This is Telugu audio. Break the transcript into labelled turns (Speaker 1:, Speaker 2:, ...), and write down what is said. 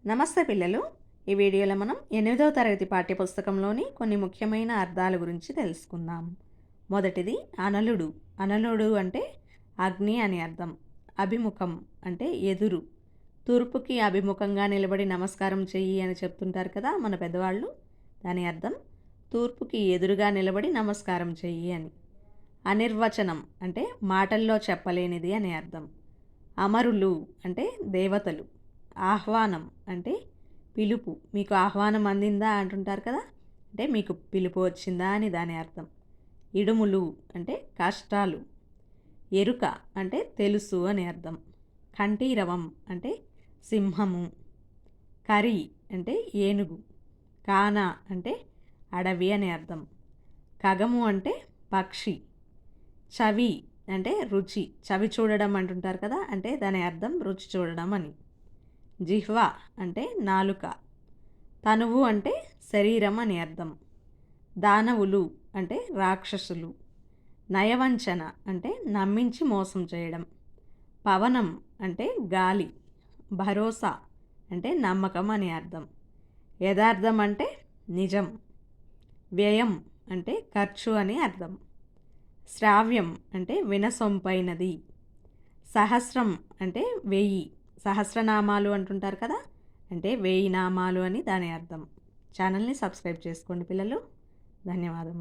Speaker 1: నమస్తే పిల్లలు. ఈ వీడియోలో మనం 8వ తరగతి పాఠ్యపుస్తకంలోని కొన్ని ముఖ్యమైన అర్థాల గురించి తెలుసుకుందాం. మొదటిది అనలుడు. అనలుడు అంటే అగ్ని అని అర్థం. అభిముఖం అంటే ఎదురు. తూర్పుకి అభిముఖంగా నిలబడి నమస్కారం చెయ్యి అని చెప్తుంటారు కదా మన పెద్దవాళ్ళు. దాని అర్థం తూర్పుకి ఎదురుగా నిలబడి నమస్కారం చెయ్యి అని. అనిర్వచనం అంటే మాటల్లో చెప్పలేనిది అని అర్థం. అమరులు అంటే దేవతలు. ఆహ్వానం అంటే పిలుపు. మీకు ఆహ్వానం అందిందా అంటుంటారు కదా, అంటే మీకు పిలుపు వచ్చిందా అని దాని అర్థం. ఇడుములు అంటే కష్టాలు. ఎరుక అంటే తెలుసు అని అర్థం. కంఠీరవం అంటే సింహము. కరి అంటే ఏనుగు. కాన అంటే అడవి అని అర్థం. ఖగము అంటే పక్షి. చవి అంటే రుచి. చవి చూడడం అంటుంటారు కదా, అంటే దాని అర్థం రుచి చూడడం అని. జిహ్వ అంటే నాలుక. తనువు అంటే శరీరం అని అర్థం. దానవులు అంటే రాక్షసులు. నయవంచన అంటే నమ్మించి మోసం చేయడం. పవనం అంటే గాలి. భరోసా అంటే నమ్మకం అని అర్థం. యథార్థం అంటే నిజం. వ్యయం అంటే ఖర్చు అని అర్థం. శ్రావ్యం అంటే వినసొంపైనది. సహస్రం అంటే 1000. సహస్రనామాలు అంటుంటారు కదా, అంటే 1000 నామాలు అని దాని అర్థం. ఛానల్ని సబ్స్క్రైబ్ చేసుకోండి పిల్లలు. ధన్యవాదం.